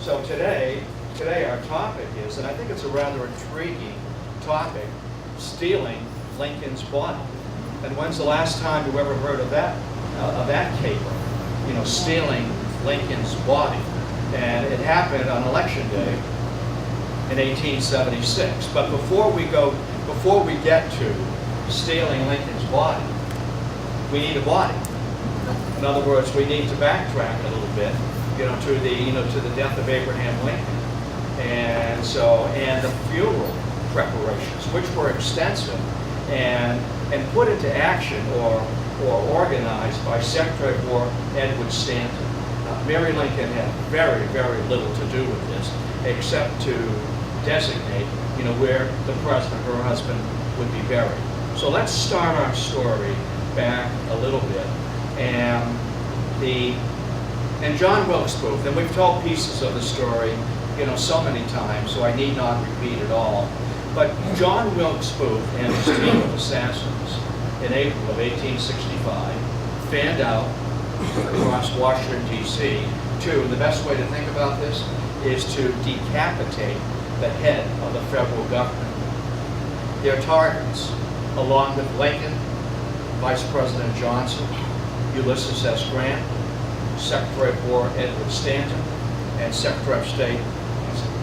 So today our topic is, and I think it's a rather intriguing topic, stealing Lincoln's body. And when's the last time you ever heard of that caper? You know, stealing Lincoln's body. And it happened on Election Day in 1876. But before we get to stealing Lincoln's body, we need a body. In other words, we need to backtrack a little bit, to the death of Abraham Lincoln, and the funeral preparations, which were extensive and put into action or organized by Secretary of War Edward Stanton. Mary Lincoln had very, very little to do with this, except to designate, where the president, her husband, would be buried. So let's start our story back a little bit. And John Wilkes Booth, and we've told pieces of the story, so many times, so I need not repeat it all. But John Wilkes Booth and his team of assassins in April of 1865 fanned out across Washington, D.C. The best way to think about this is to decapitate the head of the federal government. Their targets, along with Lincoln, Vice President Johnson, Ulysses S. Grant, Secretary of War Edward Stanton, and Secretary of State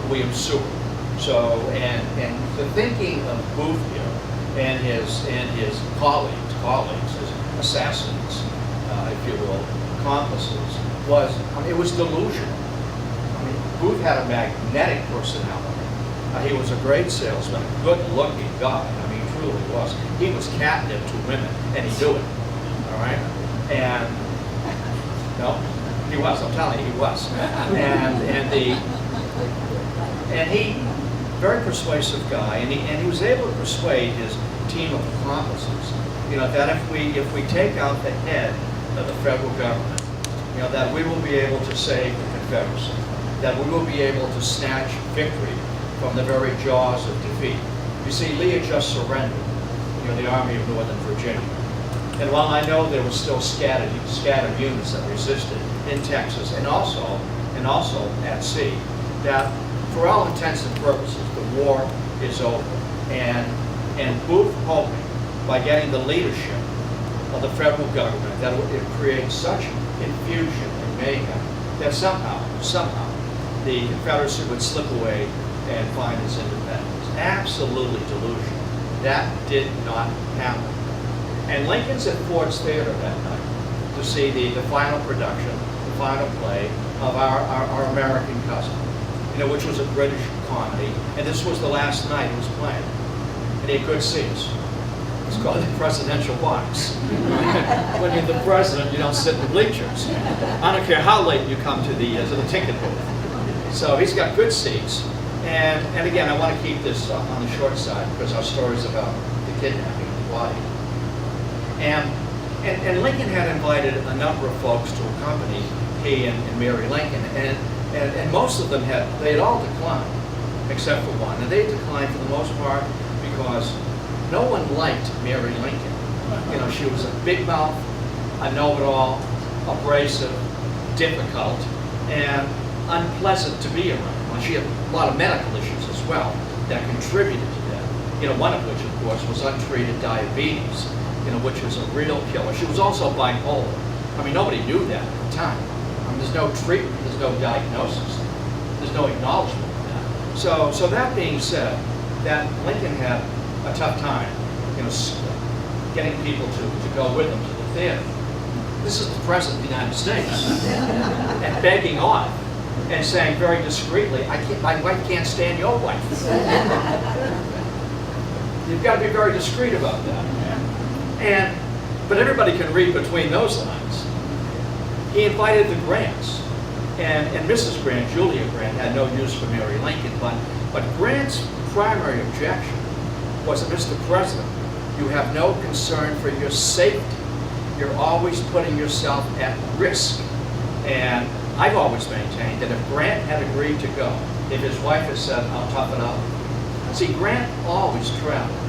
William Seward. So, and the thinking of Booth here and his colleagues, his assassins, if you will, accomplices, it was delusional. Booth had a magnetic personality. He was a great salesman, a good-looking guy. He truly was. He was catnip to women, and he knew it. All right, no, he was. I'm telling you, he was. And he, very persuasive guy, and he was able to persuade his team of accomplices, that if we take out the head of the federal government, that we will be able to save the Confederacy, that we will be able to snatch victory from the very jaws of defeat. You see, Lee had just surrendered, the Army of Northern Virginia. And while I know there were still scattered units that resisted in Texas and also at sea, that for all intents and purposes, the war is over. And Booth hoping, by getting the leadership of the federal government, that it would create such confusion and mayhem that somehow the Confederacy would slip away and find its independence. Absolutely delusional. That did not happen. And Lincoln's at Ford's Theater that night to see the final production, the final play of our American Cousin, which was a British comedy. And this was the last night it was playing. And he had good seats. It's called the presidential box. When you're the president, you don't sit in the bleachers. I don't care how late you come to the ticket booth. So he's got good seats. And again, I want to keep this on the short side because our story is about the kidnapping of the body. And Lincoln had invited a number of folks to accompany he and Mary Lincoln, and most of them had all declined, except for one. And they declined for the most part because no one liked Mary Lincoln. She was a big mouth, a know-it-all, abrasive, difficult, and unpleasant to be around. She had a lot of medical issues as well that contributed to that. One of which, of course, was untreated diabetes, which was a real killer. She was also bipolar. Nobody knew that at the time. There's no treatment, there's no diagnosis, there's no acknowledgement of that. So that being said, that Lincoln had a tough time, getting people to go with him to the theater. This is the President of the United States, and begging off, and saying very discreetly, my wife can't stand your wife. You've got to be very discreet about that. But everybody can read between those lines. He invited the Grants, and Mrs. Grant, Julia Grant, had no use for Mary Lincoln, but Grant's primary objection was that, Mr. President, you have no concern for your safety. You're always putting yourself at risk. And I've always maintained that if Grant had agreed to go, if his wife had said, I'll tough it up. See, Grant always traveled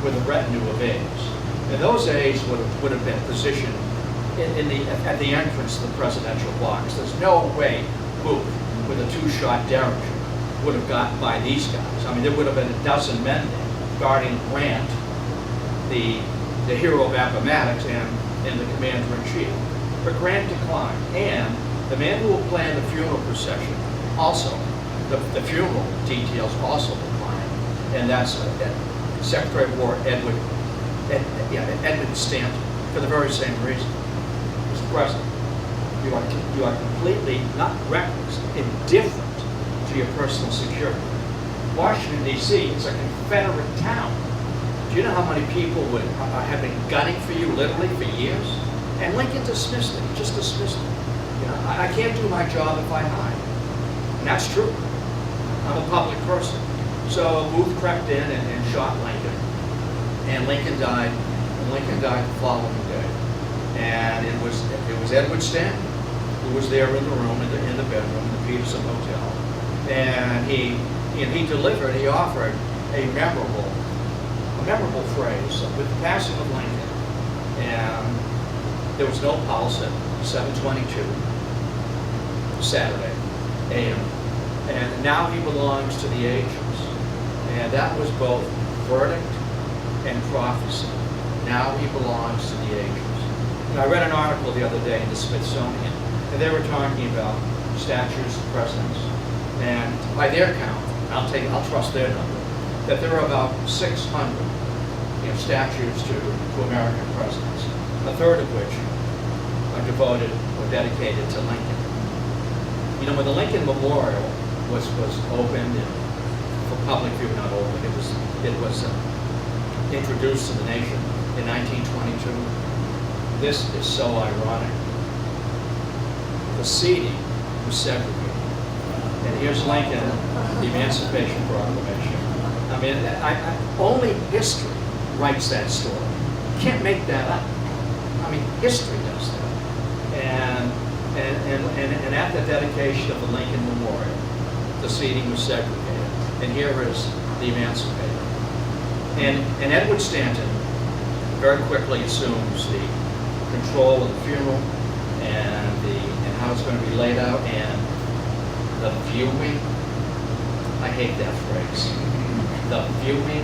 with a retinue of aides. And those aides would have been positioned at the entrance to the presidential box. There's no way Booth with a two-shot Derringer would have gotten by these guys. I mean, there would have been a dozen men there guarding Grant, the hero of Appomattox, and the commander-in-chief. But Grant declined, and the man who will plan the funeral procession also, the funeral details also declined, and that's Secretary of War Edwin Stanton, for the very same reason. Mr. President, you are completely not reckless, indifferent to your personal security. Washington, D.C. is a Confederate town. Do you know how many people have been gunning for you literally for years? And Lincoln dismissed it. He just dismissed it. You know, I can't do my job if I hide. And that's true. I'm a public person. So Booth crept in and shot Lincoln. And Lincoln died. And Lincoln died the following day. And it was Edward Stanton who was there in the room, in the bedroom, in the Peterson Hotel. And he offered a memorable phrase with the passing of Lincoln. And there was no pulse at 7:22 Saturday a.m. And now he belongs to the ages. And that was both verdict and prophecy. Now he belongs to the ages. And I read an article the other day in the Smithsonian, and they were talking about statues of presidents. And by their count, I'll trust their number, that there are about 600 statues to American presidents, a third of which are devoted or dedicated to Lincoln. You know, when the Lincoln Memorial was opened for public view, not opened, it was introduced to the nation in 1922. This is so ironic. The seating was segregated. And here's Lincoln, the Emancipation Proclamation. I mean, only history writes that story. You can't make that up. I mean, history does that. And at the dedication of the Lincoln Memorial, the seating was segregated. And here is the Emancipator. And Edward Stanton very quickly assumes the control of the funeral and how it's going to be laid out, and the viewing. I hate that phrase. The viewing.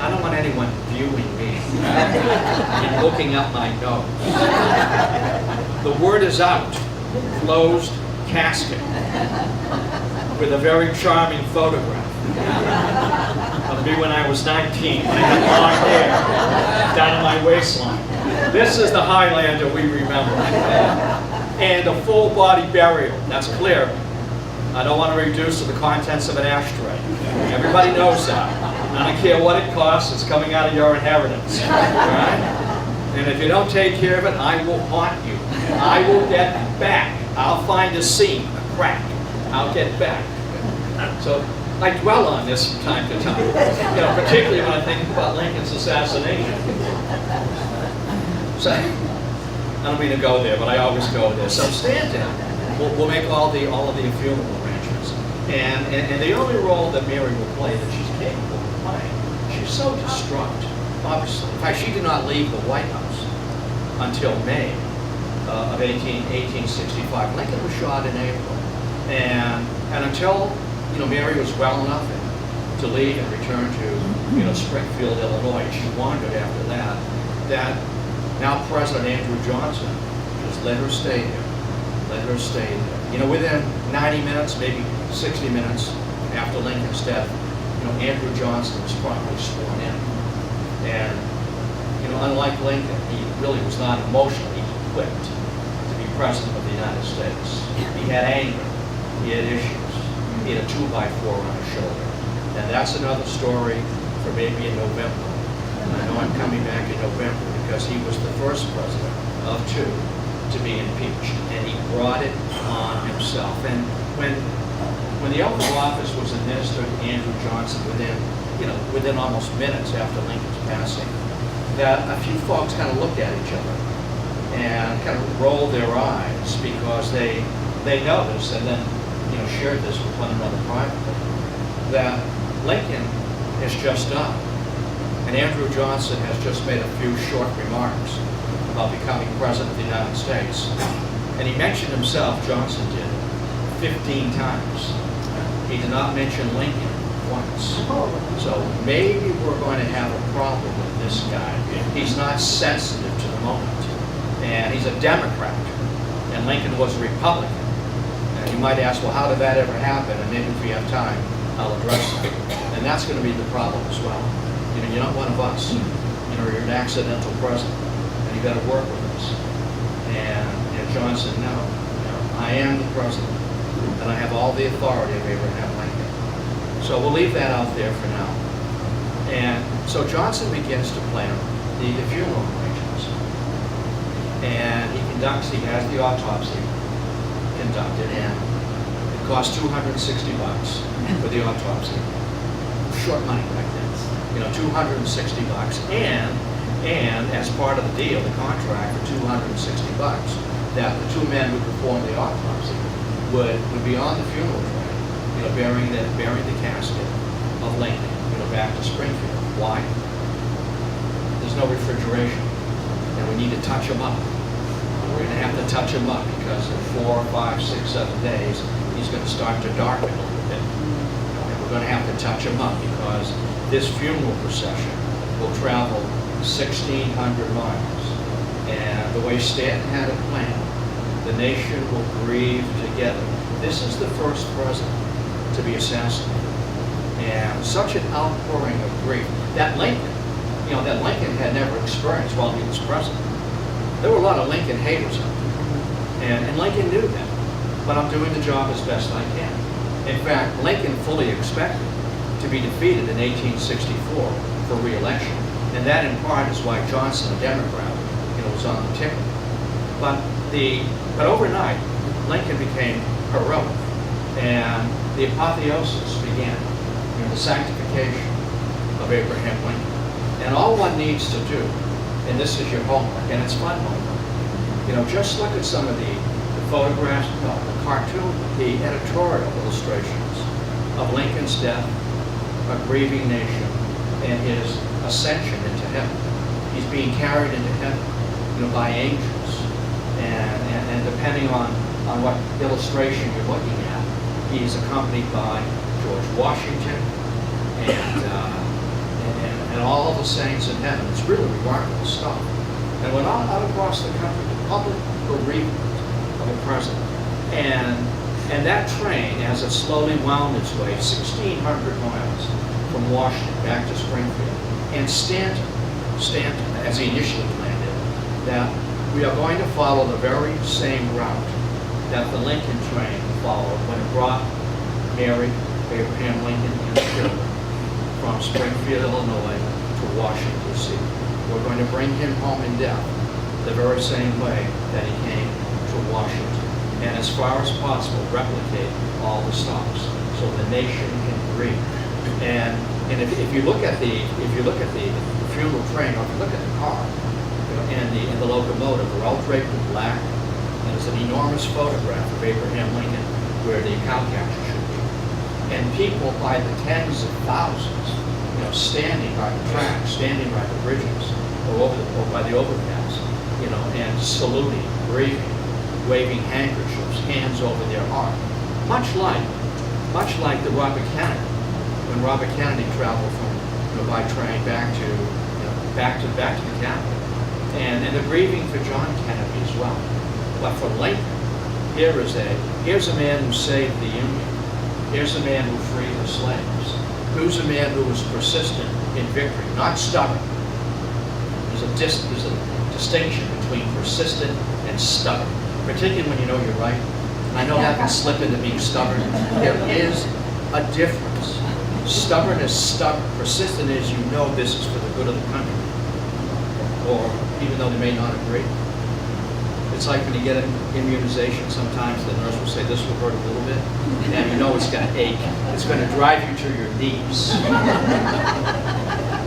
I don't want anyone viewing me and looking up my nose. The word is out. Closed casket with a very charming photograph of me when I was 19, when I had long hair down to my waistline. This is the Highlander we remember. And a full body burial. That's clear. I don't want to reduce to the contents of an ashtray. Everybody knows that. I don't care what it costs, it's coming out of your inheritance. Right? And if you don't take care of it, I will haunt you. I will get back. I'll find a seam, a crack. I'll get back. So I dwell on this from time to time. You know, particularly when I think about Lincoln's assassination. So I don't mean to go there, but I always go there. So Stanton will make all of the funeral arrangements. And the only role that Mary will play that she's capable of playing, she's so distraught, obviously. In fact, she did not leave the White House until May of 1865. Lincoln was shot in April. And until, Mary was well enough to leave and return to, Springfield, Illinois, she wandered after that now President Andrew Johnson just let her stay there. Let her stay there. Within 90 minutes, maybe 60 minutes after Lincoln's death, Andrew Johnson was promptly sworn in. And, unlike Lincoln, he really was not emotionally equipped to be President of the United States. He had anger. He had issues. He had a 2x4 on his shoulder. And that's another story for maybe in November. And I know I'm coming back in November because he was the first president of two to be impeached, and he brought it on himself. And when the oath of office was administered to Andrew Johnson within almost minutes after Lincoln's passing, that a few folks kind of looked at each other and kind of rolled their eyes because they noticed and then shared this with one another privately, that Lincoln has just died. And Andrew Johnson has just made a few short remarks about becoming President of the United States. And he mentioned himself, Johnson did, 15 times. He did not mention Lincoln once. So maybe we're going to have a problem with this guy. He's not sensitive to the moment. And he's a Democrat. And Lincoln was a Republican. And you might ask, well, how did that ever happen? And maybe if we have time, I'll address that. And that's going to be the problem as well. You know, you're not one of us. You know, you're an accidental president. And you got to work with us. And John said, no, I am the president. And I have all the authority of Abraham Lincoln. So we'll leave that out there for now. And so Johnson begins to plan the funeral arrangements. And he has the autopsy conducted, and it cost $260 for the autopsy. Short money back then. You know, $260. And as part of the deal, the contract for $260, that the two men who performed the autopsy would be on the funeral train, you know, bearing the casket of Lincoln, you know, back to Springfield. Why? There's no refrigeration, and we need to touch them up. We're going to have to touch him up because in 4, 5, 6, 7 days, he's going to start to darken a little bit. And we're going to have to touch him up because this funeral procession will travel 1,600 miles. And the way Stanton had it planned, the nation will grieve together. This is the first president to be assassinated. And such an outpouring of grief that Lincoln had never experienced while he was president. There were a lot of Lincoln haters out there, and Lincoln knew that. But I'm doing the job as best I can. In fact, Lincoln fully expected to be defeated in 1864 for re-election, and that in part is why Johnson, a Democrat, was on the ticket. But overnight, Lincoln became heroic, and the apotheosis began. The sanctification of Abraham Lincoln, and all one needs to do. And this is your homework, and it's fun homework. You know, just look at some of the photographs, the cartoon, the editorial illustrations of Lincoln's death, a grieving nation, and his ascension into heaven. He's being carried into heaven, you know, by angels. And depending on what illustration you're looking at, he's accompanied by George Washington and all of the saints in heaven. It's really remarkable stuff. And went out across the country, the public bereavement of a president. And that train, as it slowly wound its way 1,600 miles from Washington back to Springfield, and Stanton, as he initially planned it, that we are going to follow the very same route that the Lincoln train followed when it brought Mary, Abraham Lincoln, and the children from Springfield, Illinois to Washington, D.C. We're going to bring him home in death the very same way that he came to Washington, and as far as possible replicate all the stops so the nation can grieve. And if you look at the funeral train, or if you look at the car, you know, and the locomotive, they're all draped in black. And there's an enormous photograph of Abraham Lincoln where the cow catcher should be. And people by the tens of thousands, you know, standing by the tracks, standing by the bridges, or by the overpass, you know, and saluting, grieving, waving handkerchiefs, hands over their heart. Much like the Robert Kennedy, when Robert Kennedy traveled from, you know, by train back to the Capitol, and the grieving for John Kennedy as well. But for Lincoln, here's a man who saved the Union. Here's a man who freed the slaves. Who's a man who was persistent in victory, not stubborn. There's a distinction between persistent and stubborn, particularly when you know you're right. And I know that can slip into being stubborn. There is a difference. Stubborn is stubborn. Persistent is you know this is for the good of the country. Or even though they may not agree. It's like when you get an immunization, sometimes the nurse will say this will hurt a little bit, and you know it's going to ache. It's going to drive you to your knees.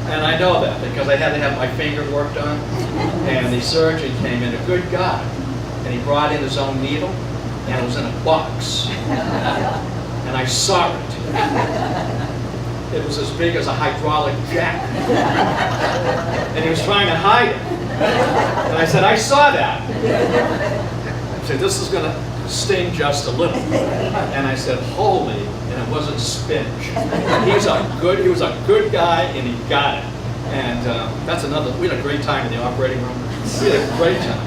And I know that because I had to have my finger worked on, and the surgeon came in, a good guy, and he brought in his own needle, and it was in a box. And I saw it. It was as big as a hydraulic jack. And he was trying to hide it. And I said, I saw that. I said, this is going to sting just a little. And I said, holy, and it wasn't spinach. He was a good guy, and he got it. And that's another, we had a great time in the operating room. We had a great time.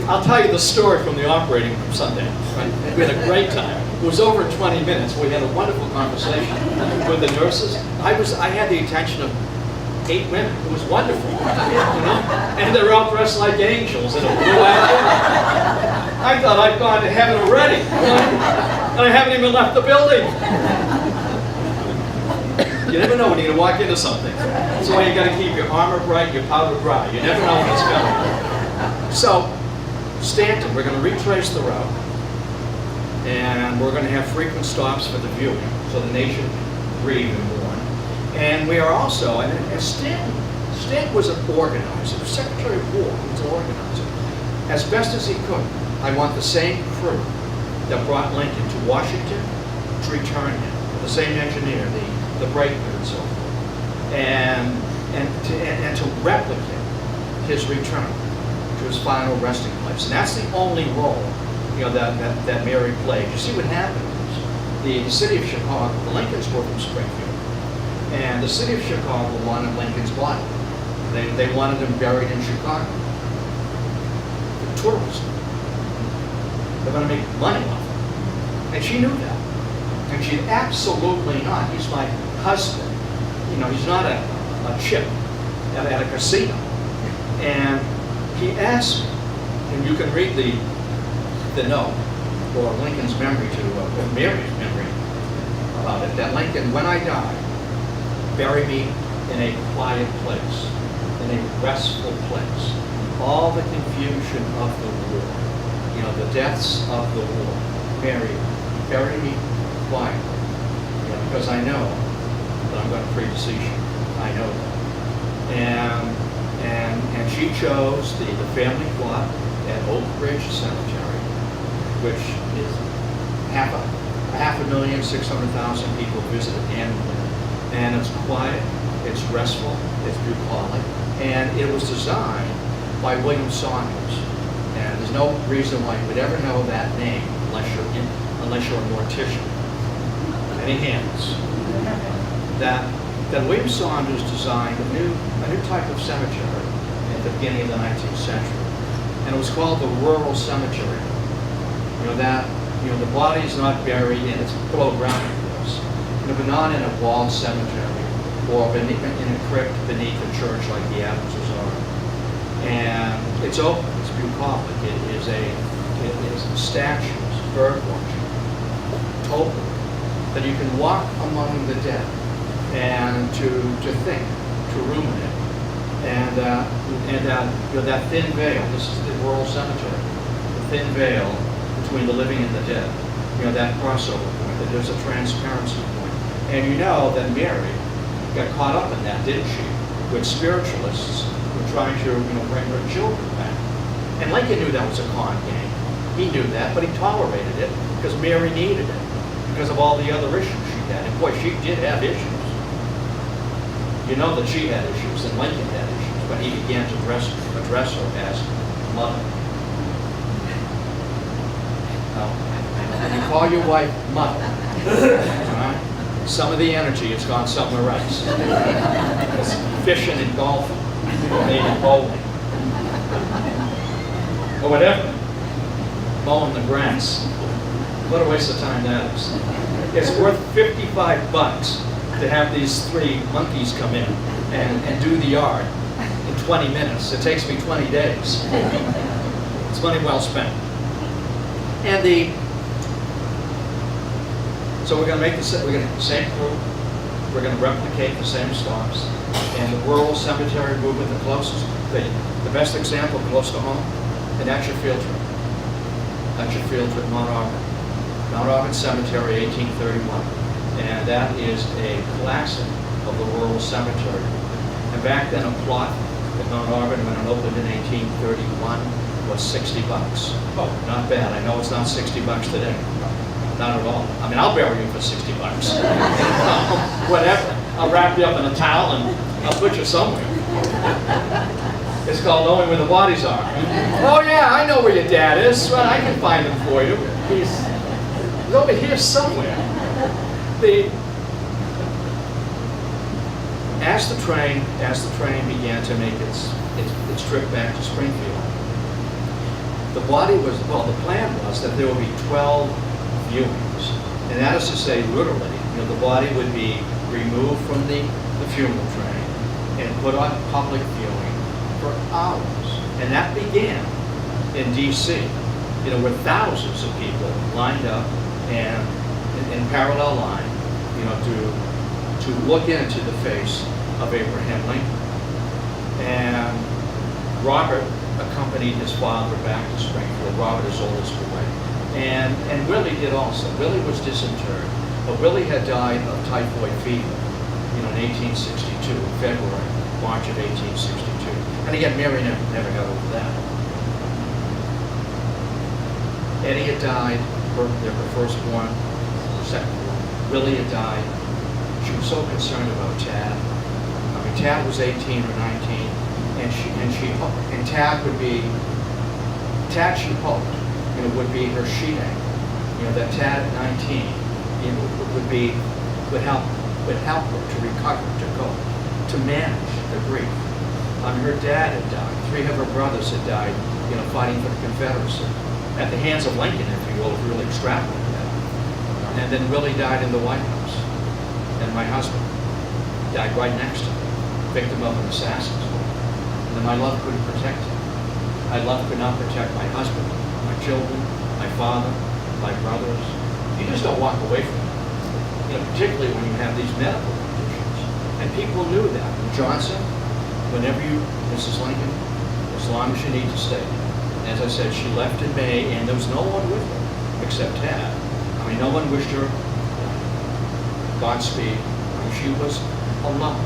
I'll tell you the story from the operating room Sunday. Right? We had a great time. It was over 20 minutes. We had a wonderful conversation with the nurses. I had the attention of 8 women. It was wonderful, you know? And they're all dressed like angels in a blue outfit. I thought I'd gone to heaven already, and I haven't even left the building. You never know when you're going to walk into something. That's why you got to keep your armor bright, your powder dry. You never know when it's coming. So, Stanton, we're going to retrace the route, and we're going to have frequent stops for the viewing, so the nation can grieve and mourn. And we are also, and Stanton was an organizer, the Secretary of War, he was an organizer. As best as he could, I want the same crew that brought Lincoln to Washington to return him, the same engineer, the brakeman and so forth, and to replicate his return to his final resting place. And that's the only role, you know, that Mary played. You see what happened was the city of Chicago, the Lincolns were from Springfield, and the city of Chicago wanted Lincoln's body. They wanted him buried in Chicago. For tourism. They're going to make money off it. And she knew that. And she'd absolutely not. He's my husband. You know, he's not a chip at a casino. And he asked me, and you can read the note, or Lincoln's memory or Mary's memory about it, that Lincoln, when I die, bury me in a quiet place, in a restful place. All the confusion of the war, you know, the deaths of the war. Mary, bury me quietly, you know, because I know that I'm going to predecease you. I know that. And she chose the family plot at Oak Ridge Cemetery, which is half a million, 600,000 people visit it annually. And it's quiet, it's restful, it's bucolic, and it was designed by William Saunders. And there's no reason why you would ever know that name unless you're a mortician. Any hands? That William Saunders designed a new type of cemetery at the beginning of the 19th century, and it was called the rural cemetery. You know the body is not buried in its below ground, of course, but not in a walled cemetery or in a crypt beneath a church like the Adamses are. And it's open, it's bucolic. It is statues, bird watching, total, that you can walk among the dead and to think, to ruminate, and you know, that thin veil. This is the rural cemetery. The thin veil between the living and the dead. You know, that crossover point. That there's a transparency point. And you know that Mary got caught up in that, didn't she? With spiritualists who were trying to, you know, bring her children back. And Lincoln knew that was a con game. He knew that, but he tolerated it because Mary needed it because of all the other issues she had. And boy, she did have issues. You know that she had issues and Lincoln had issues, but he began to address her as mother. Now, when you call your wife mother, right, some of the energy has gone somewhere else. It's fishing and golfing, or maybe bowling, or whatever. Mowing the grass. What a waste of time that is. It's worth $55 to have these 3 monkeys come in and do the yard in 20 minutes. It takes me 20 days. It's money well spent. And so we're going to make the same crew. We're going to replicate the same stops. And the rural cemetery movement, the closest, the best example close to home, and that's your field trip. That's your field trip, Mount Auburn. Mount Auburn Cemetery, 1831. And that is a classic of the rural cemetery. And back then, a plot at Mount Auburn, when it opened in 1831, was $60. Oh, not bad. I know it's not $60 today. Not at all. I mean, I'll bury you for $60. Whatever. I'll wrap you up in a towel and I'll put you somewhere. It's called Knowing Where the Bodies Are. Oh yeah, I know where your dad is. Well, I can find him for you. He's over here somewhere. As the train began to make its trip back to Springfield, the plan was that there would be 12 viewings. And that is to say, literally, the body would be removed from the funeral train and put on public viewing for hours. And that began in D.C., where thousands of people lined up and in parallel line, to look into the face of Abraham Lincoln. And Robert accompanied his father back to Springfield. Robert, his oldest boy. And Willie did also. Willie was disinterred, but Willie had died of typhoid fever, in 1862, February, March of 1862. And again, Mary never got over that. Eddie had died, their firstborn, secondborn. Willie had died. She was so concerned about Tad. Tad was 18 or 19, and Tad would be, she hoped, would be her sheet anchor. That Tad at 19, would help her to recover, to cope, to manage the grief. Her dad had died. 3 of her brothers had died, fighting for the Confederacy at the hands of Lincoln, if you will, if you really extrapolate that. And then Willie died in the White House, and my husband died right next to me, victim of an assassin's war. And then my love couldn't protect him. My love could not protect my husband, my children, my father, my brothers. You just don't walk away from it, particularly when you have these medical conditions. And people knew that. And Johnson, Mrs. Lincoln, as long as you need to stay. As I said, she left in May, and there was no one with her except Tad. No one wished her Godspeed. She was alone,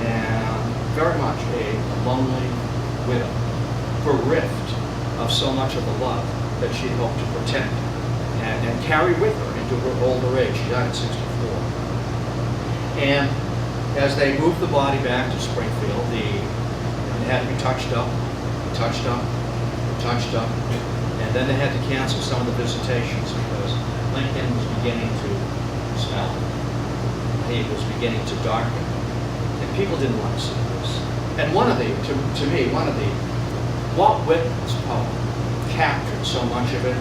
and very much a lonely widow, bereft of so much of the love that she hoped to protect and carry with her into her older age. She died at 64. And as they moved the body back to Springfield, it had to be touched up, and then they had to cancel some of the visitations because Lincoln was beginning to smell. He was beginning to darken, and people didn't want to see this. And Walt Whitman's poem captured so much of it,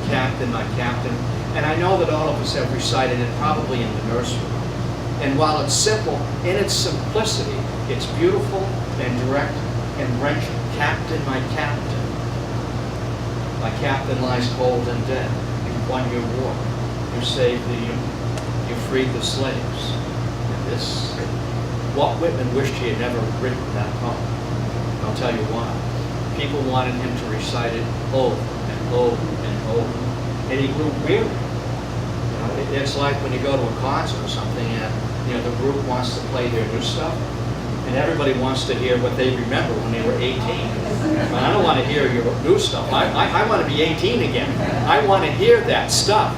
Captain, my Captain. And I know that all of us have recited it probably in the nursery. And while it's simple, in its simplicity, it's beautiful and direct and wrenching. Captain, my Captain. My Captain lies cold and dead. You won your war. You saved the Union. You freed the slaves. Walt Whitman wished he had never written that poem. And I'll tell you why. People wanted him to recite it over and over and over. And he grew weary. It's like when you go to a concert or something and the group wants to play their new stuff, and everybody wants to hear what they remember when they were 18. I don't want to hear your new stuff. I want to be 18 again. I want to hear that stuff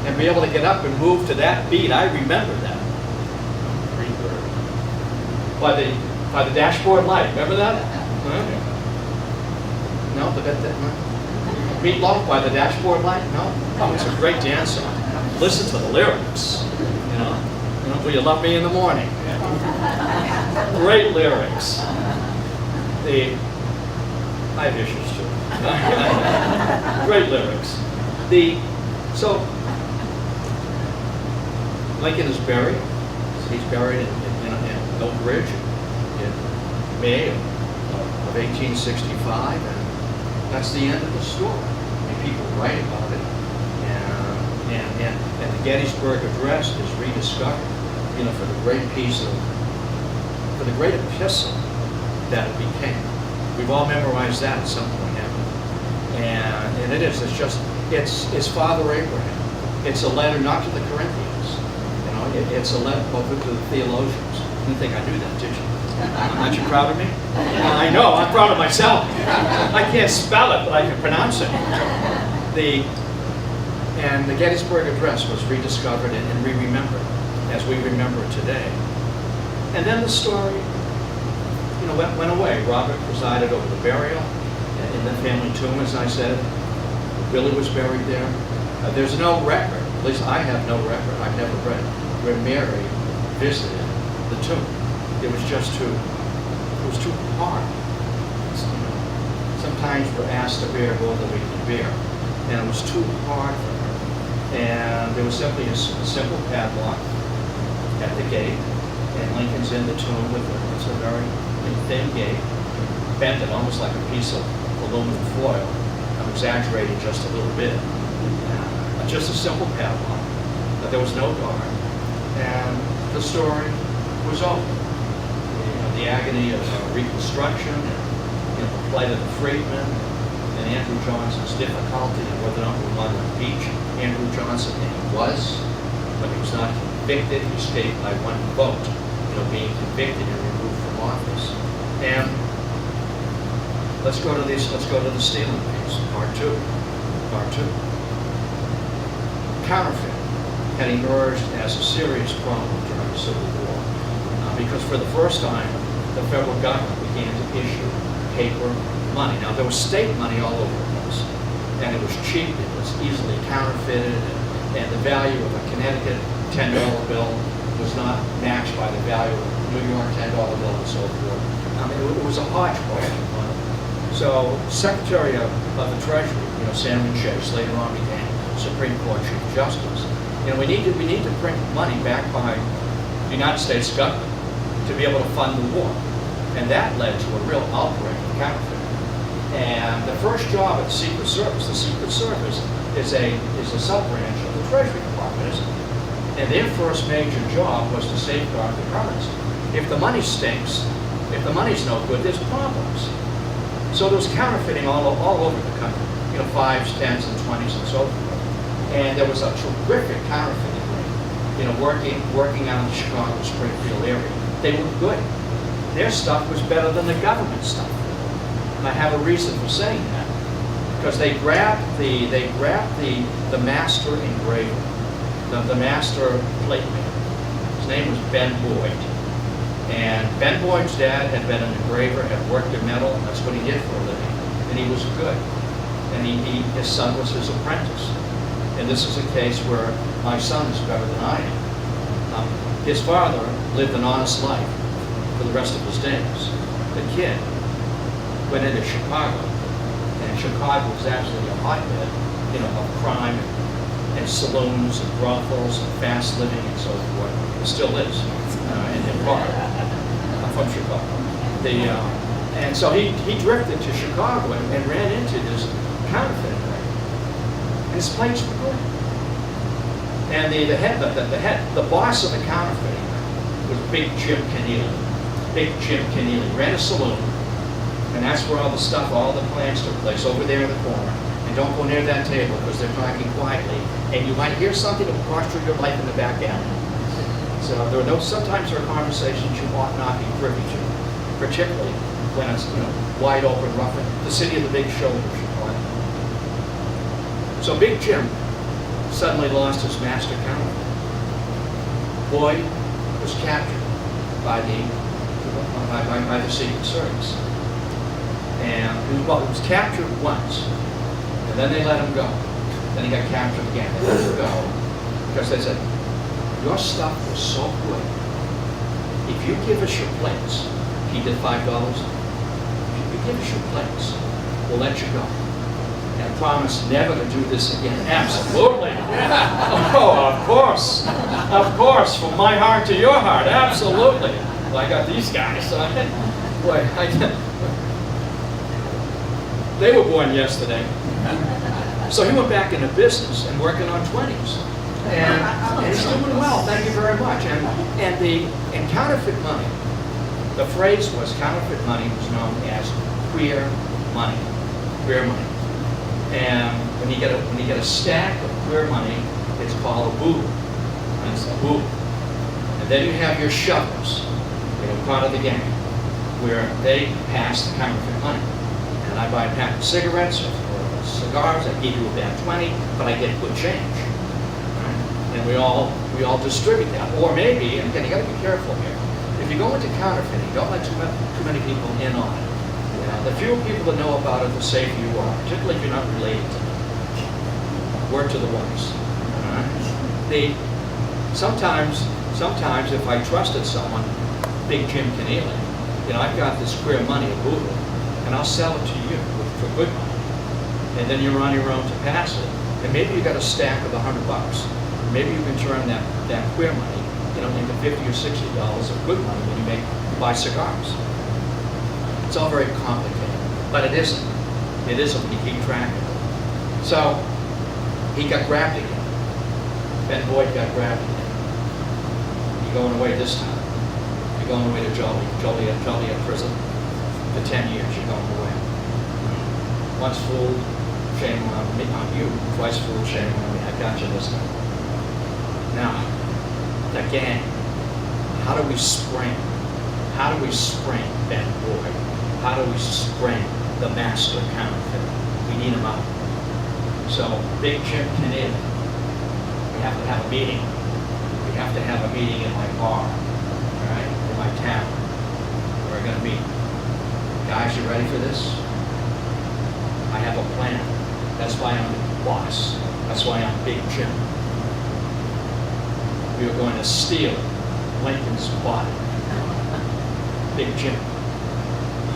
and be able to get up and move to that beat. I remember that. By the dashboard light. Remember that? Huh? No, Meatloaf by the dashboard light? No? Oh, it's a great dance song. Listen to the lyrics. Will you love me in the morning? Great lyrics. I have issues too. Great lyrics. So Lincoln is buried. He's buried in Oak Ridge in May of 1865, and that's the end of the story. People write about it, and the Gettysburg Address is rediscovered, for the great epistle that it became. We've all memorized that at some point, haven't we? And it's Father Abraham. It's a letter not to the Corinthians, it's a letter to the theologians. You didn't think I knew that, did you? Aren't you proud of me? I know, I'm proud of myself. I can't spell it, but I can pronounce it. And the Gettysburg Address was rediscovered and re-remembered as we remember it today. And then the story, went away. Robert presided over the burial in the family tomb, as I said. Billy was buried there. There's no record, at least I have no record, I've never read, where Mary visited the tomb. It was too hard. Sometimes we're asked to bear more than we can bear, and it was too hard for her. And there was simply a simple padlock at the gate, and Lincoln's in the tomb with her. It's a very thin gate, bent it almost like a piece of aluminum foil. I'm exaggerating just a little bit. Just a simple padlock, but there was no guard, and the story was over. The agony of reconstruction, and the plight of the freedmen, and Andrew Johnson's difficulty, and whether or not we want to impeach Andrew Johnson, and he was, but he was not convicted. He escaped by one vote, being convicted and removed from office. And let's go to the stealing piece, part two. Counterfeiting had emerged as a serious problem during the Civil War because for the first time, the federal government began to issue paper money. Now, there was state money all over the place, and it was cheap, it was easily counterfeited, and the value of a Connecticut $10 bill was not matched by the value of a New York $10 bill and so forth. It was a hodgepodge of money. So, Secretary of the Treasury, Salmon Chase, later on became Supreme Court Chief Justice. We need to print money backed by the United States government to be able to fund the war, and that led to a real outbreak of counterfeiting. And the first job of the Secret Service is a sub-branch of the Treasury Department, isn't it? And their first major job was to safeguard the currency. If the money stinks, if the money's no good, there's problems. So there was counterfeiting all over the country, 5s, 10s, and 20s, and so forth. And there was a terrific counterfeiting ring, working out in the Chicago, Springfield area. They were good. Their stuff was better than the government stuff. And I have a reason for saying that. Because they grabbed the master engraver, the master plate maker. His name was Ben Boyd. And Ben Boyd's dad had been an engraver, had worked in metal, and that's what he did for a living. And he was good. And his son was his apprentice. And this is a case where my son is better than I am. His father lived an honest life for the rest of his days. The kid went into Chicago, and Chicago was actually a hotbed, of crime and saloons and brothels and fast living and so forth. It still is in part. I'm from Chicago. And so he drifted to Chicago and ran into this counterfeiting. His plates were good. And the boss of the counterfeiting was Big Jim Keneally. Big Jim Keneally ran a saloon, and that's where all the stuff, all the plans took place, over there in the corner. And don't go near that table because they're talking quietly, and you might hear something that will cost you your life in the back end. So sometimes there are conversations you ought not be privy to, particularly when it's wide open, rough, the city of the big shoulders. So Big Jim suddenly lost his master counterfeit. Boyd was captured by the Secret Service. And he was captured once, and then they let him go. Then he got captured again. They let him go because they said, your stuff was so good. If you give us your plates, he did $5. If you give us your plates, we'll let you go. And promise never to do this again. Absolutely. Oh, of course. Of course. From my heart to your heart. Absolutely. Well, I got these guys. So they were born yesterday. So he went back into business and working on 20s. And he's doing well. Thank you very much. And counterfeit money. The phrase was counterfeit money was known as queer money. Queer money. And when you get a stack of queer money, it's called a boo. It's a boo. And then you have your shovers, part of the gang, where they pass the counterfeit money. And I buy a pack of cigarettes or cigars. I give you about 20, but I get good change. Right? And we all distribute that. Or maybe, and again, you got to be careful here. If if you go into counterfeiting, don't let too many people in on it. You know, the fewer people that know about it, the safer you are, particularly if you're not related to them. Word to the wise. All right? Sometimes if I trusted someone, Big Jim Keneally, you know, I've got this queer money at Google, and I'll sell it to you for good money. And then you're on your own to pass it. And maybe you got a stack of $100. Maybe you can turn that queer money, you know, into $50 or $60 of good money when you buy cigars. It's all very complicated, but it isn't. It isn't when you keep track of it. So he got grabbed again. Ben Boyd got grabbed again. You're going away this time. You're going away to Joliet prison for 10 years. You're going away. Once fooled, shame on you. Twice fooled, shame on me. I got you this time. Now, the gang. How do we spring? How do we spring Ben Boyd? How do we spring the master counterfeiter? We need him out. So, Big Jim Keneally, we have to have a meeting. We have to have a meeting in my bar, all right, in my town. We're going to meet. Guys, you ready for this? I have a plan. That's why I'm the boss. That's why I'm Big Jim. We are going to steal Lincoln's body. Big Jim.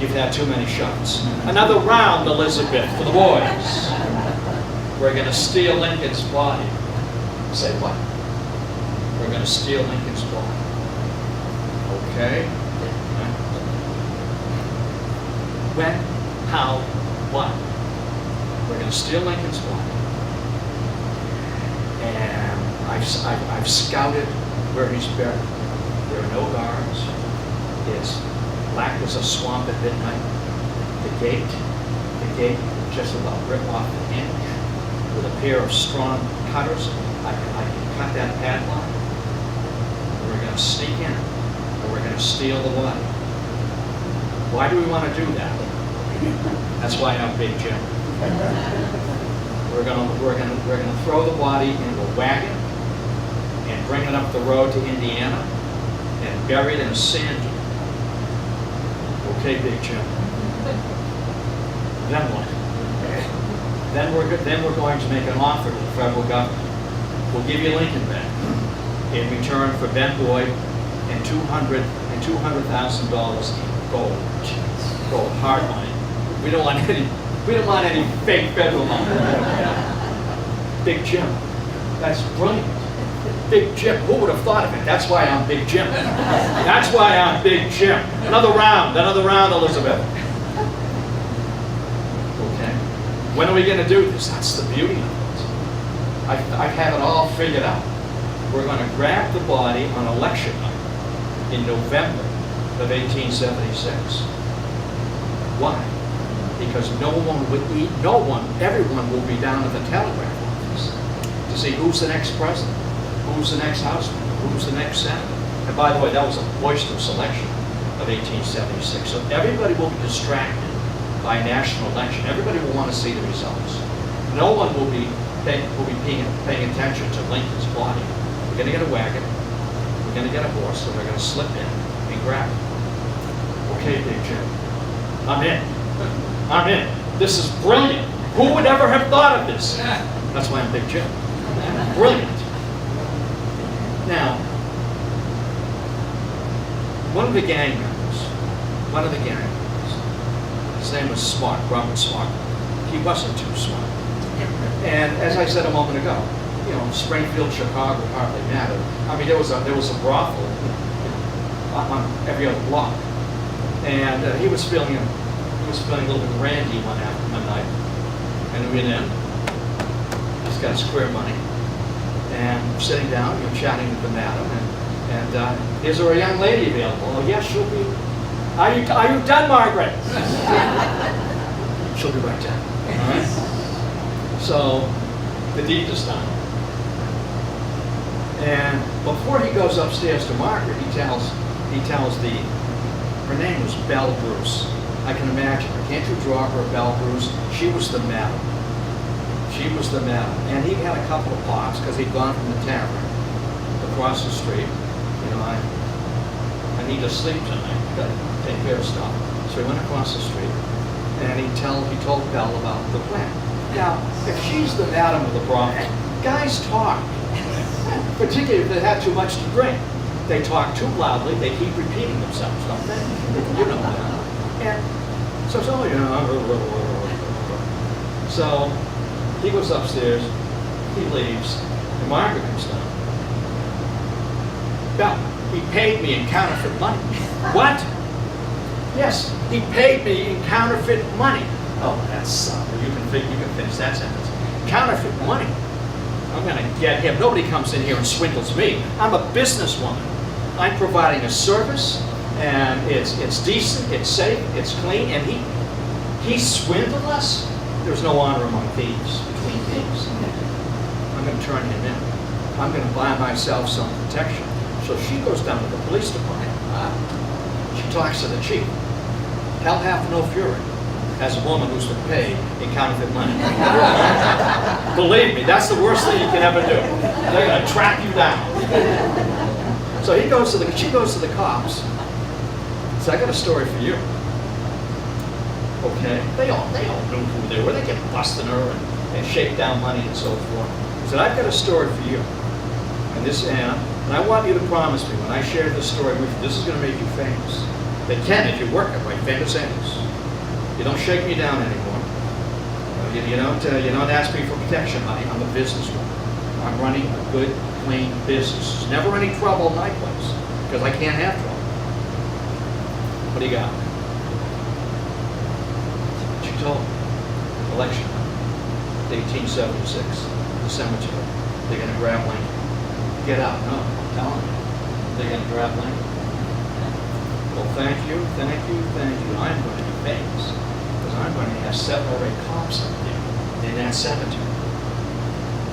You've had too many shots. Another round, Elizabeth, for the boys. We're going to steal Lincoln's body. Say what? We're going to steal Lincoln's body. Okay. When? How? What? We're going to steal Lincoln's body. And I've scouted where he's buried. There are no guards. It's black as a swamp at midnight. The gate just about ripped off the hinge. With a pair of strong cutters, I can cut that padlock. And we're going to sneak in, and we're going to steal the body. Why do we want to do that? That's why I'm Big Jim. We're going to throw the body into a wagon and bring it up the road to Indiana and bury it in a sand dune. Okay, Big Jim. Then what? Then we're going to make an offer to the federal government. We'll give you Lincoln back in return for Ben Boyd and $200,000 in gold, hard money. We don't want any fake federal money. Big Jim. That's brilliant. Big Jim. Who would have thought of it? That's why I'm Big Jim. That's why I'm Big Jim. Another round, Elizabeth. Okay. When are we going to do this? That's the beauty of it. I have it all figured out. We're going to grab the body on election night in November of 1876. Why? Because everyone will be down at the telegraph office to see who's the next president, who's the next House member, who's the next senator. And by the way, that was a boisterous selection of 1876. So everybody will be distracted by a national election. Everybody will want to see the results. No one will be paying attention to Lincoln's body. We're going to get a wagon, we're going to get a horse, and we're going to slip in and grab it. Okay, Big Jim. I'm in. This is brilliant. Who would ever have thought of this? That's why I'm Big Jim. Brilliant. Now, one of the gang members, his name was Smart, Robert Smart. He wasn't too smart. And as I said a moment ago, you know, Springfield, Chicago hardly mattered. I mean, there was a brothel on every other block, and he was feeling a little bit randy one night, and we went in. He's got his queer money, and sitting down, you know, chatting with the madam, and is there a young lady available? Oh yes, she'll be. Are you done, Margaret? She'll be right down. All right. So the deed is done. And before he goes upstairs to Margaret, he tells her name was Belle Bruce. I can imagine her. Can't you draw her Belle Bruce? She was the madam. And he had a couple of pots because he'd gone from the tavern across the street. You know, I I need to sleep tonight, gotta take care of stuff. So he went across the street, and he told Belle about the plan. Now, if she's the madam of the brothel, guys talk, particularly if they have too much to drink. They talk too loudly, they keep repeating themselves, don't they? You know that. And so, so he goes upstairs, he leaves, and Margaret comes down. Belle, he paid me in counterfeit money. What? Yes, he paid me in counterfeit money. Oh, that's you can finish that sentence. Counterfeit money. I'm gonna get him. Nobody comes in here and swindles me. I'm a businesswoman. I'm providing a service, and it's decent, it's safe, it's clean, and he swindled us. There's no honor among thieves, between thieves. I'm gonna turn him in. I'm gonna buy myself some protection. So she goes down to the police department. She talks to the chief. Hell hath no fury as a woman who's been paid in counterfeit money. Believe me, that's the worst thing you can ever do. They're gonna track you down. So she goes to the cops. So I got a story for you. Okay, they all knew who they were. They kept busting her and shake down money and so forth. I said, I've got a story for you. And I want you to promise me when I share this story with you, this is going to make you famous. They can if you work it right, famous Amos. You don't shake me down anymore. You don't ask me for protection money. I'm a businesswoman. I'm running a good, clean business. There's never any trouble in my place because I can't have trouble. What do you got? She told me. Election night, 1876, the cemetery. They're going to grab Lincoln. Get out. No, I'm telling you. They're going to grab Lincoln. Well, thank you. I'm going to be famous because I'm going to have 7 or 8 cops up there in that cemetery,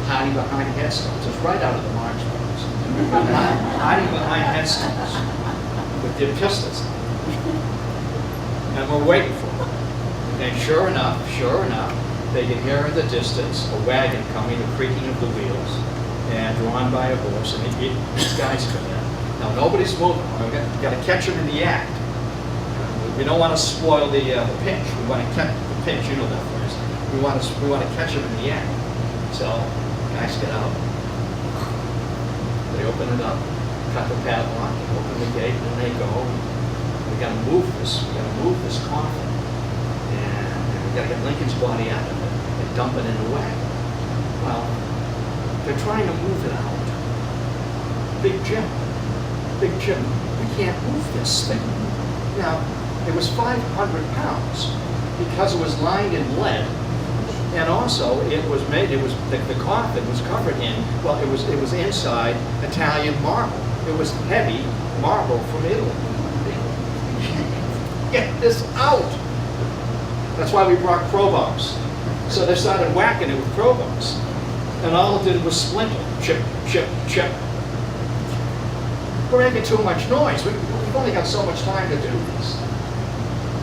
hiding behind headstones. It's right out of the Marx Brothers. Hiding behind headstones with their pistols. And we're waiting for them. And sure enough, they can hear in the distance a wagon coming, the creaking of the wheels, and drawn by a horse, and these guys come in. Now nobody's moving. We've got to catch them in the act. We don't want to spoil the pinch. We want to catch the pinch. You know that phrase. We want to catch them in the act. So guys get out. They open it up, cut the padlock, open the gate, and they go. We got to move this. We got to move this coffin, and we got to get Lincoln's body out of it and dump it in the wagon. Well, they're trying to move it out. Big Jim, we can't move this thing. Now, it was 500 pounds because it was lined in lead, and also the coffin was covered in, well, it was inside Italian marble. It was heavy marble from Italy. Get this out. That's why we brought crowbars. So they started whacking it with crowbars. And all it did was splinter. Chip, chip, chip. We're making too much noise. We've only got so much time to do this.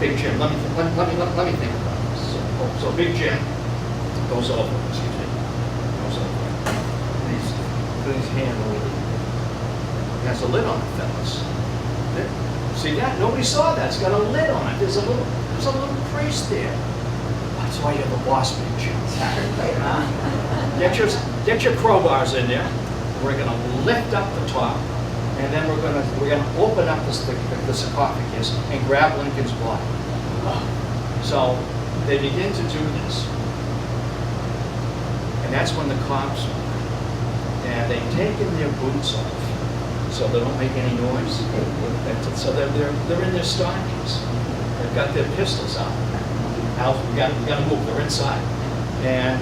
Big Jim, let me think about this. So Big Jim goes over, goes over. Put his hand over it. Has a lid on it, fellas. See that? Nobody saw that. It's got a lid on it. There's a little crease there. That's why you're the boss, Big Jim. Get your crowbars in there. We're going to lift up the top, and then we're going to open up the sarcophagus and grab Lincoln's body. So they begin to do this, and that's when the cops are. And they've taken their boots off, so they don't make any noise. So they're in their stockings. They've got their pistols out. Now we got to move. They're inside, and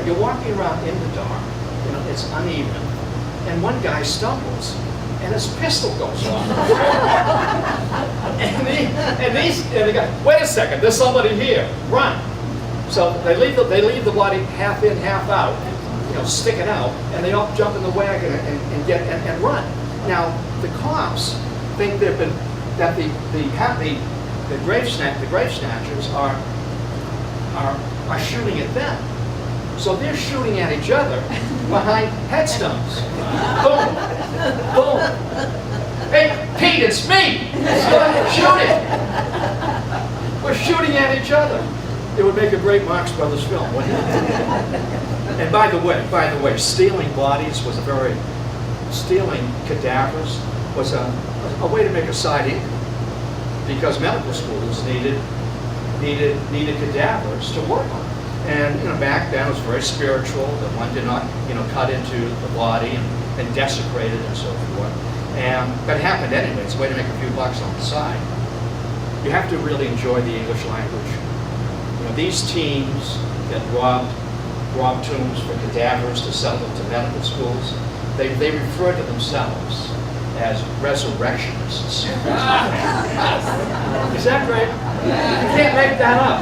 you're walking around in the dark. It's uneven, and one guy stumbles, and his pistol goes off. and the guy, wait a second, there's somebody here, run. So they leave the body half in, half out, sticking out, and they all jump in the wagon and run. Now the cops think that the grave snatchers are shooting at them. So they're shooting at each other behind headstones. Boom, boom. Hey, Pete, it's me! Shooting! We're shooting at each other. It would make a great Marx Brothers film, wouldn't it? And by the way, stealing bodies was stealing cadavers was a way to make a side income, because medical schools needed cadavers to work on. And back then it was very spiritual, that one did not cut into the body and desecrate it and so forth. But it happened anyway. It's a way to make a few bucks on the side. You have to really enjoy the English language. These teams that robbed tombs for cadavers to sell them to medical schools, they refer to themselves as resurrectionists. Is that great? You can't make that up.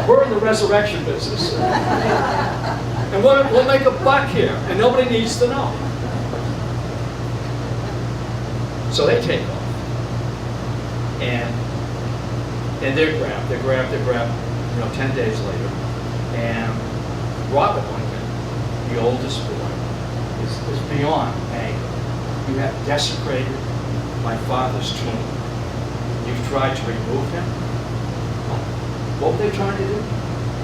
We're in the resurrection business. And we'll make a buck here, and nobody needs to know. So they take off. And they're grabbed, 10 days later. And Robert Lincoln, the oldest boy, is beyond anger. You have desecrated my father's tomb. You've tried to remove him. What were they trying to do?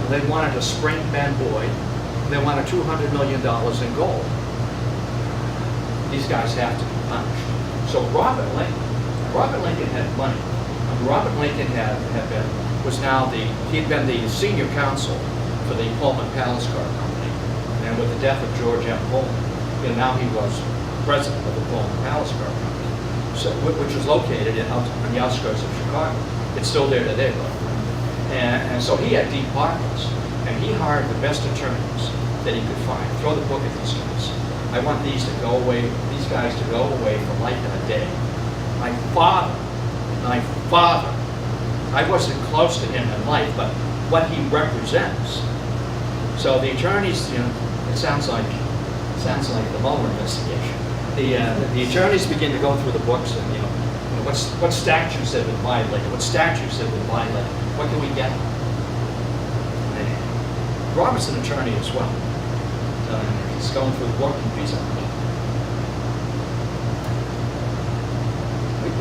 They wanted a spring bend boy. They wanted $200 million in gold. These guys have to be punished. So Robert Lincoln had money. Robert Lincoln he had been the senior counsel for the Pullman Palace Car Company. And with the death of George M. Pullman, now he was president of the Pullman Palace Car Company, which was located on the outskirts of Chicago. It's still there today, though. And so he had deep pockets, and he hired the best attorneys that he could find. Throw the book at these guys. I want these guys to go away for life in a day. My father, I wasn't close to him in life, but what he represents. So the attorneys, it sounds like the Mueller investigation. The attorneys begin to go through the books and what statutes have been violated, what can we get? And Robert's an attorney as well. He's going through the book and he's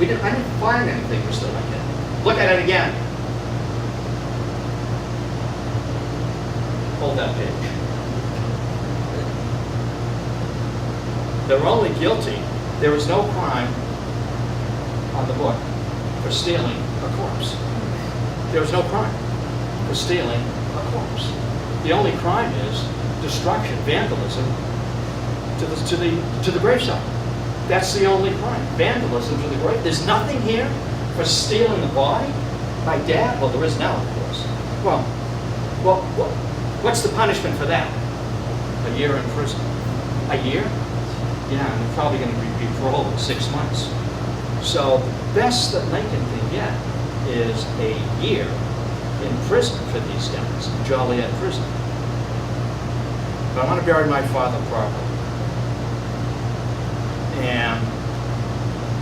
I didn't find anything, Mr. Lincoln. Look at it again. Hold that page. They're only guilty. There is no crime on the book for stealing a corpse. There was no crime for stealing a corpse. The only crime is destruction, vandalism to the gravesite. That's the only crime. Vandalism to the grave. There's nothing here for stealing the body. My dad, well, there is now, of course. Well, what's the punishment for that? A year in prison. A year? Yeah, and they're probably going to be paroled in 6 months. So the best that Lincoln can get is a year in prison for these guys, in Joliet prison. But I want to bury my father properly. And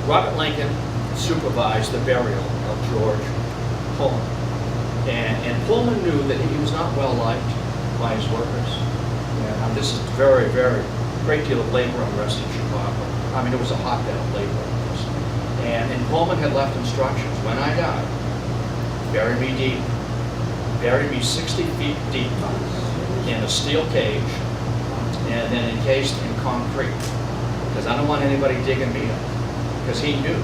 Robert Lincoln supervised the burial of George Pullman. And Pullman knew that he was not well liked by his workers. And this is very, very great deal of labor unrest in Chicago. I mean, it was a hotbed of labor unrest. And Pullman had left instructions: when I die, bury me deep. Bury me 60 feet deep in a steel cage and then encased in concrete. Because I don't want anybody digging me up. Because he knew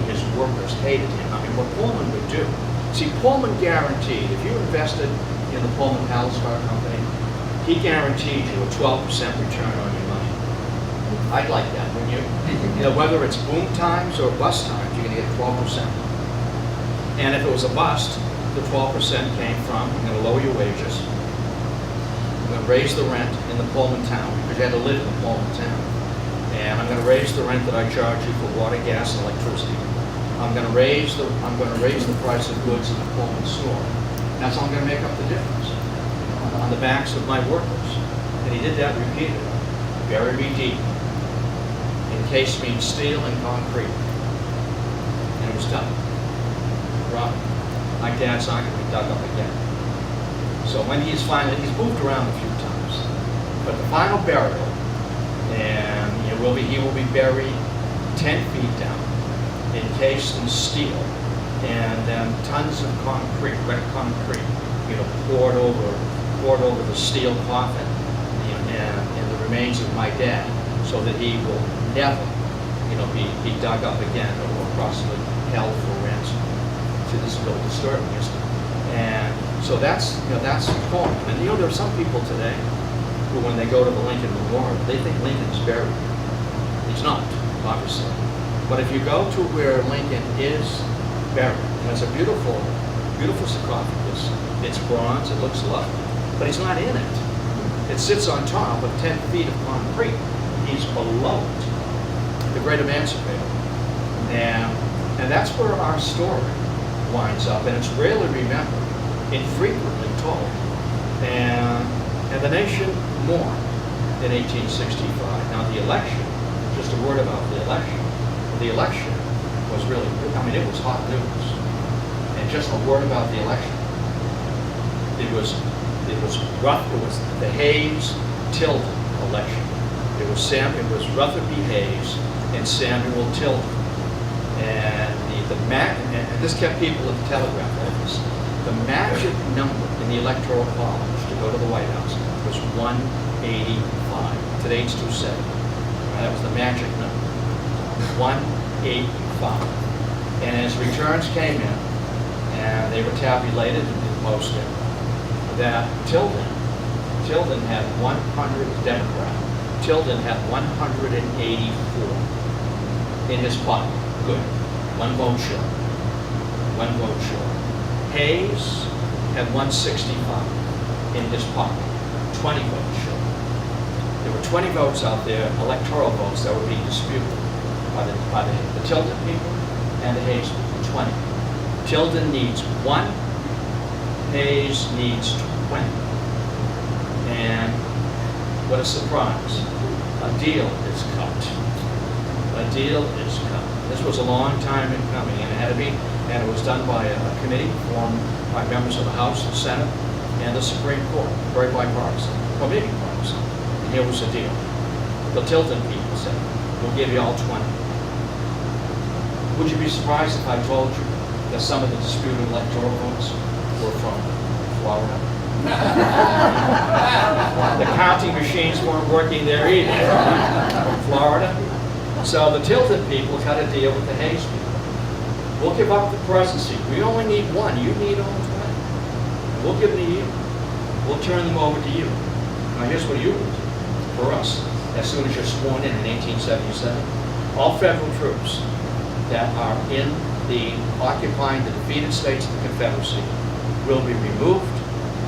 his workers hated him. I mean, what Pullman would do. See, Pullman guaranteed, if you invested in the Pullman Palace Car Company, he guaranteed you a 12% return on your money. I'd like that, wouldn't you? Whether it's boom times or bust times, you're going to get 12%. And if it was a bust, the 12% came from, I'm going to lower your wages, I'm going to raise the rent in the Pullman town, because you had to live in the Pullman town. And I'm going to raise the rent that I charge you for water, gas, and electricity. I'm going to raise the price of goods in the Pullman store. That's how I'm going to make up the difference on the backs of my workers. And he did that repeatedly. Bury me deep. Encase me in steel and concrete. And it was done. Robert, my dad's not going to be dug up again. So when he's moved around a few times. But the final burial, and he will be buried 10 feet down, encased in steel, and then tons of concrete, wet concrete, poured over the steel coffin, and the remains of my dad, so that he will never, be dug up again or possibly held for ransom. See, this is a little disturbing, isn't it? And so that's home. And there are some people today who, when they go to the Lincoln Memorial, they think Lincoln's buried. He's not, obviously. But if you go to where Lincoln is buried, and it's a beautiful, beautiful sarcophagus. It's bronze, it looks lovely, but he's not in it. It sits on top of 10 feet of concrete. He's below it, the great emancipator. And that's where our story winds up, and it's rarely remembered, infrequently told. And the nation mourned in 1865. Now the election, just a word about the election. The election was really, it was hot news. And just a word about the election. It was rough. It was the Hayes-Tilden election. It was Rutherford B. Hayes and Samuel Tilden. And and this kept people at the telegraph office. The magic number in the Electoral College to go to the White House was 185. Today it's 270. That was the magic number. 185. And as returns came in, and they were tabulated and posted, that Tilden had 100 Democrat. Tilden had 184 in his pocket. Good. One vote short. One vote short. Hayes had 165 in his pocket. 20 votes short. There were 20 votes out there, electoral votes, that were being disputed by the Tilden people and the Hayes people. 20. Tilden needs 1. Hayes needs 20. And what a surprise. A deal is cut. A deal is cut. This was a long time in coming, and it had to be, and it was done by a committee formed by members of the House, the Senate, and the Supreme Court. Very bipartisan, or maybe partisan. And here was the deal. The Tilden people said, we'll give you all 20. Would you be surprised if I told you that some of the disputed electoral votes were from Florida? The counting machines weren't working there either. From Florida. So the Tilden people cut a deal with the Hayes people. We'll give up the presidency. We only need 1. You need all 20. We'll give it to you. We'll turn them over to you. Now here's what you will do for us. As soon as you're sworn in 1877, all federal troops that are in occupying the defeated states of the Confederacy will be removed,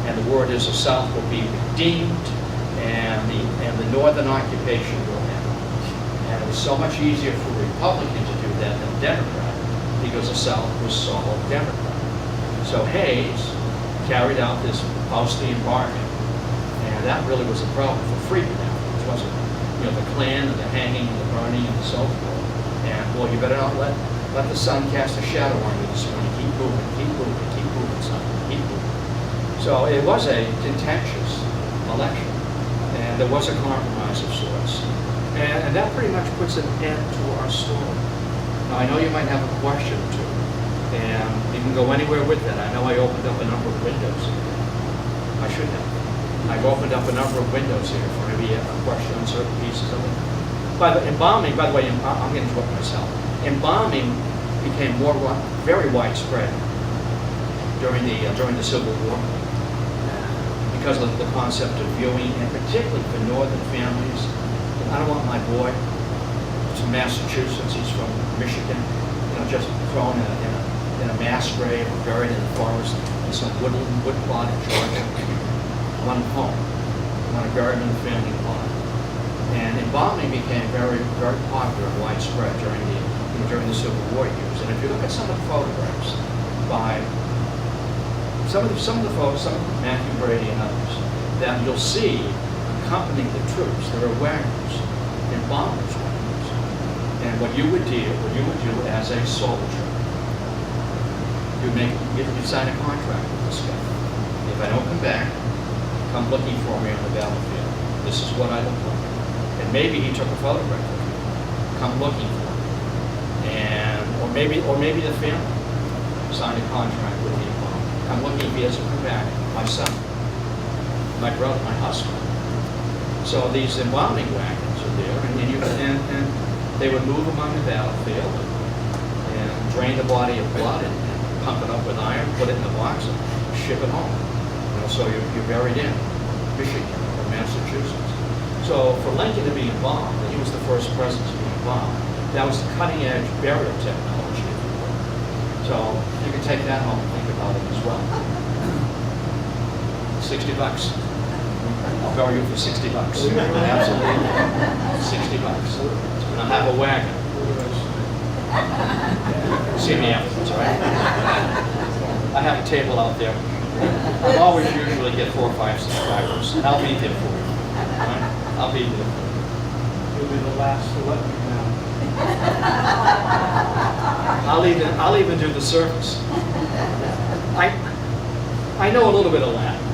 and the word is the South will be redeemed, and the Northern occupation will end. And it was so much easier for a Republican to do that than a Democrat, because the South was so Democrat. So Hayes carried out this Faustian bargain, and that really was a problem for freedom now, wasn't it? The Klan and the hanging and the burning and so forth. And boy, you better not let the sun cast a shadow on you this morning. Keep moving, son. Keep moving. So it was a contentious election, and there was a compromise of sorts. And that pretty much puts an end to our story. Now, I know you might have a question or two, and you can go anywhere with that. I know I opened up a number of windows here. I should have. I've opened up a number of windows here for maybe a question on certain pieces of it. Embalming, by the way, I'm going to interrupt myself. Embalming became very widespread during the Civil War because of the concept of viewing, and particularly for northern families. I don't want my boy to Massachusetts. He's from Michigan. Just thrown in a mass grave or buried in the forest in some wood plot in Georgia. I want him home. I want to bury him in the family plot. And embalming became very, very popular and widespread during the Civil War years. And if you look at some of the photographs by some of the photos, some of Matthew Brady and others, that you'll see accompanying the troops, there are wearers, embalmers wearers. And what you would do as a soldier, you'd sign a contract with this guy. If I don't come back, come looking for me on the battlefield. This is what I look like. And maybe he took a photograph of you. Come looking for me. maybe the family signed a contract with the embalmer. I'm looking if he doesn't come back, my son, my brother, my husband. So these embalming wagons are there, and they would move them on the battlefield and drain the body of blood and pump it up with iron, put it in the box, and ship it home. So you're buried in Michigan or Massachusetts. So for Lincoln to be embalmed, and he was the first president to be embalmed, that was the cutting edge burial technology, if you will. So you can take that home and think about it as well. $60. I'll bury you for $60. Absolutely. $60. And I'll have a wagon. See me afterwards, all right? I have a table out there. I always usually get 4 or 5 subscribers. I'll be there for you. Right? I'll be there for you. You'll be the last to let me down. I'll even do the service. I know a little bit of Latin.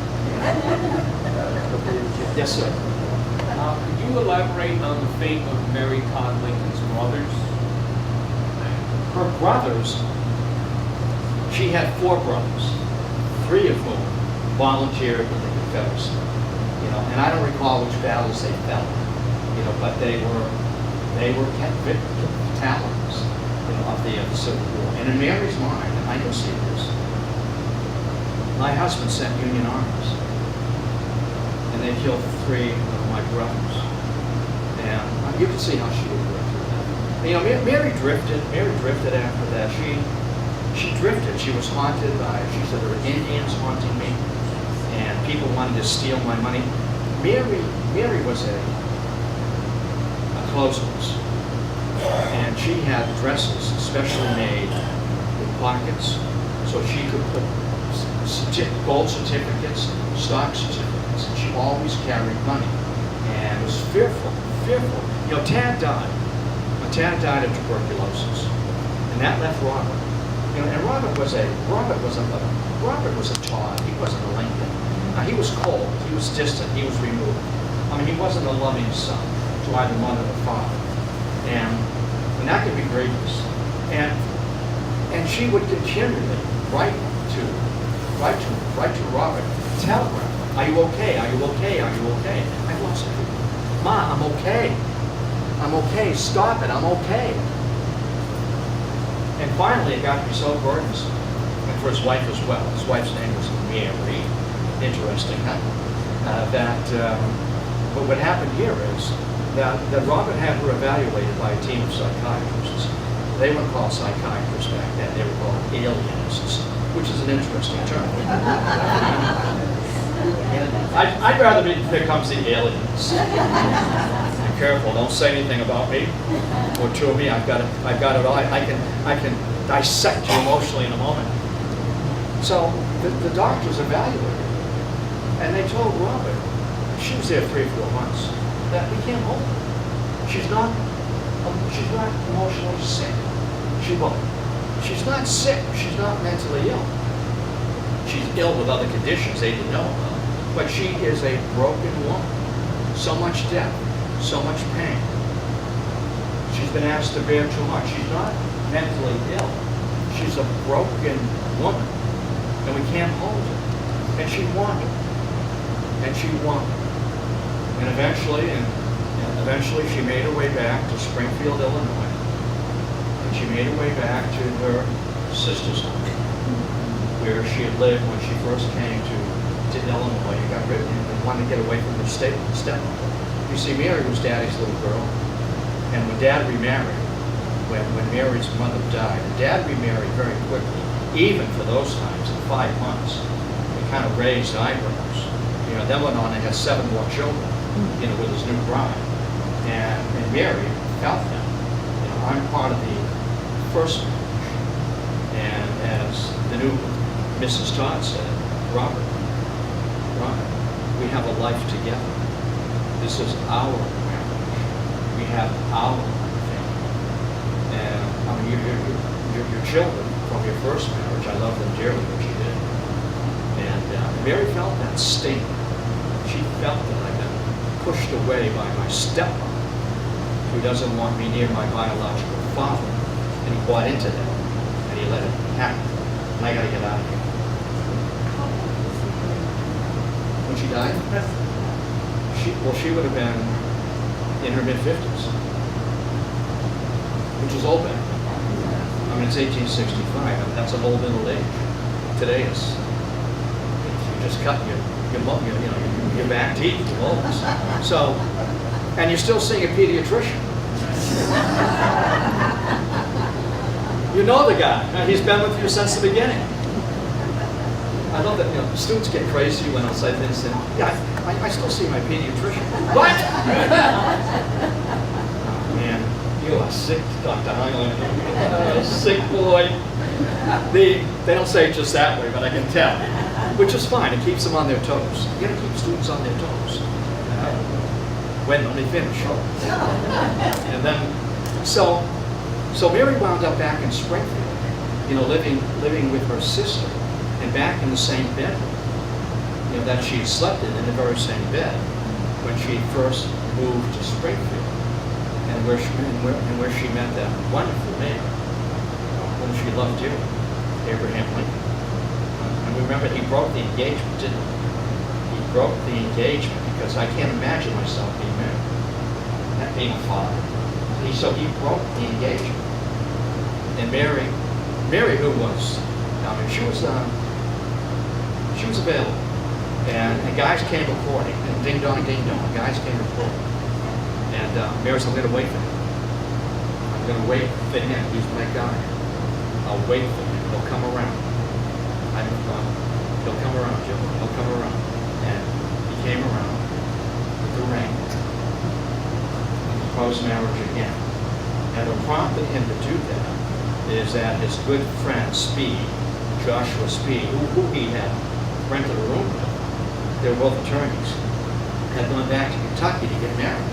Yes, sir. Could you elaborate on the fate of Mary Todd Lincoln's brothers? Her brothers, she had 4 brothers, 3 of whom volunteered in the Confederacy. And I don't recall which battles they fell in, but they were talons, of the Civil War. And in Mary's mind, and I can see this, my husband sent Union armies, and they killed 3 of my brothers. And you can see how she would go through that. Mary drifted after that. She drifted. She was haunted by, she said, there were Indians haunting me, and people wanted to steal my money. Mary was a clothes horse, and she had dresses specially made with pockets, so she could put gold certificates, stock certificates, and she always carried money, and it was fearful. Tad died. Tad died of tuberculosis, and that left Robert. And Robert was a Todd. He wasn't a Lincoln. He was cold. He was distant. He was removed. He wasn't a loving son to either mother or father, and that could be grievous. And she would continually write to Robert, telegraph, "Are you okay? Are you okay? Are you okay?" I lost everything. Ma, I'm okay. I'm okay. Stop it. I'm okay. And finally, it got to be so burdensome, and for his wife as well. His wife's name was Mary. Interesting, huh? But what happened here is that Robert had her evaluated by a team of psychiatrists. They weren't called psychiatrists back then. They were called alienists, which is an interesting term. I'd rather there comes the aliens. Be careful, don't say anything about me or to me. I've got it all. I can dissect you emotionally in a moment. So the doctors evaluated, and they told Robert, she was there 3 or 4 months, that we can't hold her. She's not emotionally sick. She's not sick. She's not mentally ill. She's ill with other conditions they didn't know about. But she is a broken woman. So much death, so much pain. She's been asked to bear too much. She's not mentally ill. She's a broken woman, and we can't hold her. And she wanted. And eventually she made her way back to Springfield, Illinois. And she made her way back to her sister's home, where she had lived when she first came to Illinois and got written and wanted to get away from her stepmother. You see, Mary was Daddy's little girl. And when Dad remarried, when Mary's mother died, Dad remarried very quickly, even for those times, in 5 months. He kind of raised eyebrows. Then went on and had 7 more children, with his new bride. And Mary felt that. I'm part of the first marriage. And as the new Mrs. Todd said, Robert, we have a life together. This is our marriage. We have our family. And your children from your first marriage, I love them dearly, what you did. And Mary felt that sting. She felt that I've been pushed away by my stepmother, who doesn't want me near my biological father. And he bought into that, and he let it happen. And I gotta get out of here. When she died? She would have been in her mid-50s, which is old back then. I mean, it's 1865, and that's an old middle age. Today is, you just cut your back teeth, your molars. So, and you're still seeing a pediatrician. You know the guy, and he's been with you since the beginning. I love that, students get crazy when I'll say things, and yeah, I still see my pediatrician. What? Oh, man, you are sick, Dr. Heinlein. Sick boy. They don't say it just that way, but I can tell. Which is fine, it keeps them on their toes. You gotta keep students on their toes. When they finish. And then, so Mary wound up back in Springfield, living with her sister. And back in the same bed, that she had slept in the very same bed when she first moved to Springfield, and where she met that wonderful man whom she loved dearly, Abraham Lincoln. And remember, he broke the engagement, didn't he? He broke the engagement because I can't imagine myself being married, and being a father. So he broke the engagement. And Mary, who was, she was available, and guys came recording, and ding dong, guys came recording, and Mary said, I'm going to wait for him. I'm going to wait for him. He's my guy. I'll wait for him. He'll come around. He'll come around, Joe. He'll come around. And he came around with the ring, and proposed marriage again. And what prompted him to do that is that his good friend Speed, Joshua Speed, who he had rented a room with, they were both attorneys, had gone back to Kentucky to get married.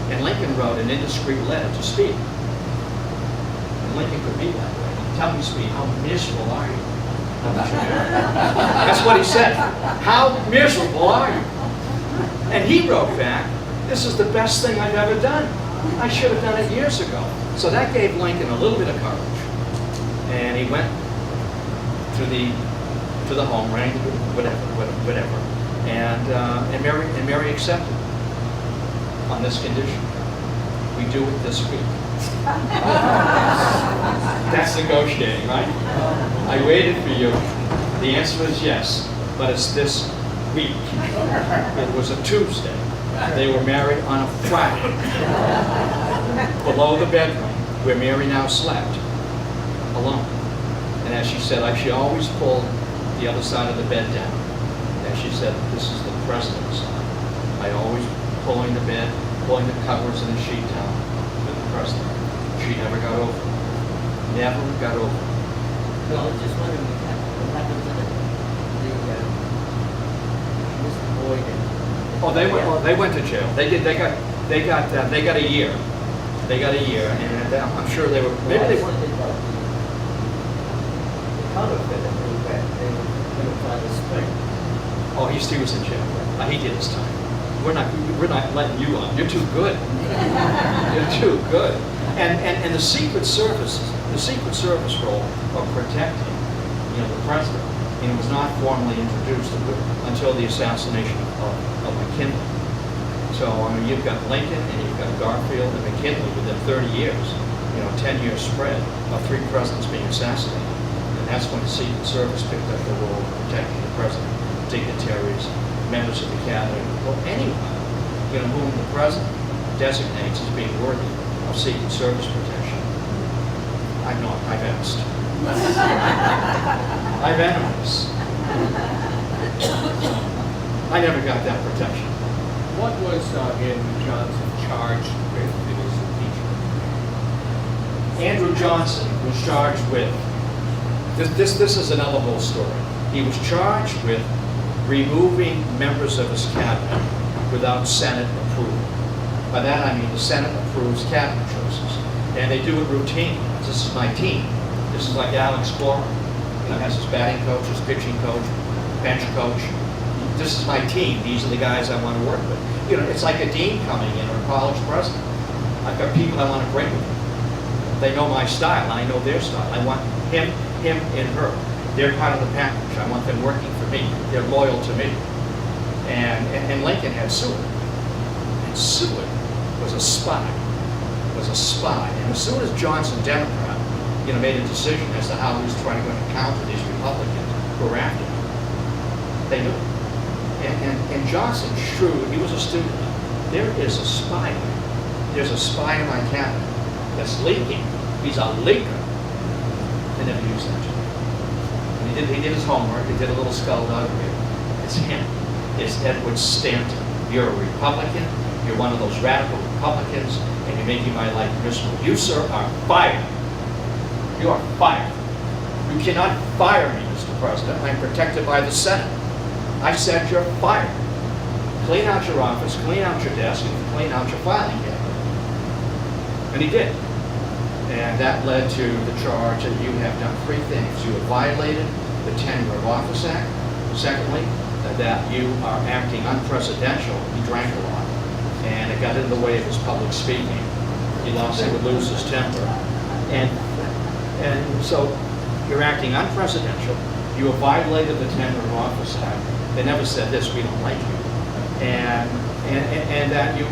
And Lincoln wrote an indiscreet letter to Speed. And Lincoln could be that way. Tell me, Speed, how miserable are you? That's what he said. How miserable are you? And he wrote back, this is the best thing I've ever done. I should have done it years ago. So that gave Lincoln a little bit of courage. And he went to the home, rang whatever, and Mary accepted on this condition: we do it this week. That's negotiating, right? I waited for you. The answer is yes, but it's this week. It was a Tuesday. They were married on a Friday, below the bedroom where Mary now slept, alone. And as she said, she always pulled the other side of the bed down. And she said, this is the president's side. I always pulling the bed, pulling the covers and the sheet down with the president. She never got over it. Never got over it. No, I was just wondering what happened to Mr. Boyd and... They went to jail. They got a year. They got a year, and I'm sure they were, maybe they weren't. Counterfeit, they were going to try to spring. Oh, he was in jail. He did his time. We're not letting you on. You're too good. You're too good. And the Secret Service role of protecting, the president, was not formally introduced until the assassination of McKinley. So, you've got Lincoln and you've got Garfield and McKinley within 30 years, 10-year spread of 3 presidents being assassinated. And that's when the Secret Service picked up the role of protecting the president, dignitaries, members of the cabinet, or anyone, whom the president designates as being worthy of Secret Service protection. I've asked. I've enemies. I never got that protection. What was Andrew Johnson charged with in his impeachment? Andrew Johnson was charged with, this is another whole story. He was charged with removing members of his cabinet without Senate approval. By that I mean the Senate approves cabinet choices, and they do it routinely. This is my team. This is like Alex Cora. He has his batting coach, his pitching coach, bench coach. This is my team. These are the guys I want to work with. It's like a dean coming in or a college president. I've got people I want to bring with me. They know my style, I know their style. I want him, and her. They're part of the package. I want them working for me. They're loyal to me. And Lincoln had Seward. And Seward was a spy. And as soon as Johnson, Democrat, made a decision as to how he was trying to counter these Republicans who were after him, they knew it. And Johnson, shrewd, he was a student. There is a spy. There's a spy in my cabinet that's leaking. He's a leaker. They never used that. And he did his homework. He did a little skullduggery. It's him. It's Edward Stanton. You're a Republican. You're one of those radical Republicans, and you're making my life miserable. You, sir, are fired. You are fired. You cannot fire me, Mr. President. I'm protected by the Senate. I said you're fired. Clean out your office, clean out your desk, and clean out your filing cabinet. And he did. And that led to the charge that you have done three things. You have violated the Tenure of Office Act. Secondly, that you are acting unpresidential. He drank a lot, and it got in the way of his public speaking. He would lose his temper. And so you're acting unpresidential. You have violated the Tenure of Office Act. They never said this, we don't like you. And that you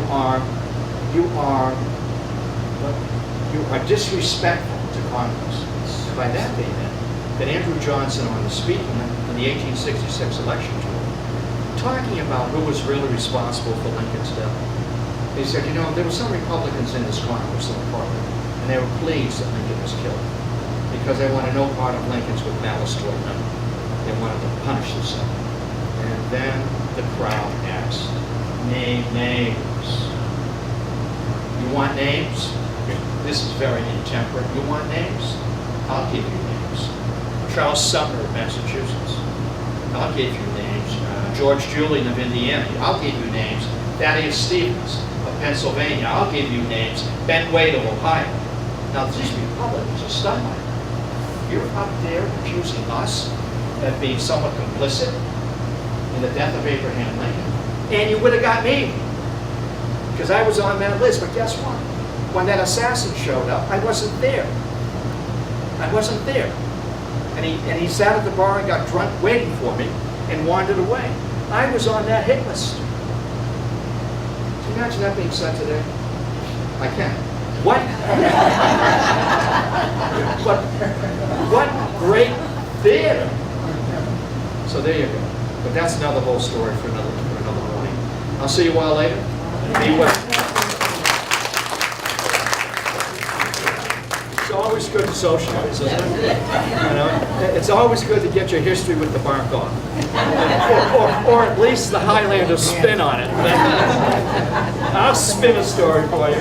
are disrespectful to Congress. By that they meant that Andrew Johnson, on the speaking in the 1866 election tour, talking about who was really responsible for Lincoln's death, he said, there were some Republicans in this Congress, in the Parliament, and they were pleased that Lincoln was killed because they wanted no part of Lincoln's with malice toward them. They wanted to punish the Senate. And then the crowd asked, name names. You want names? This is very intemperate. You want names? I'll give you names. Charles Sumner of Massachusetts. I'll give you names. George Julian of Indiana. I'll give you names. Thaddeus Stevens of Pennsylvania. I'll give you names. Ben Wade of Ohio. Now, these Republicans are stunned. You're up there accusing us of being somewhat complicit in the death of Abraham Lincoln. And you would have got me, because I was on that list. But guess what? When that assassin showed up, I wasn't there. I wasn't there. And he sat at the bar and got drunk waiting for me and wandered away. I was on that hit list. Can you imagine that being said today? I can. What? What great theater. So there you go. But that's another whole story for another morning. I'll see you all later. Be well. It's always good to socialize, isn't it? It's always good to get your history with the bark off. Or at least the Highlander spin on it. I'll spin a story for you.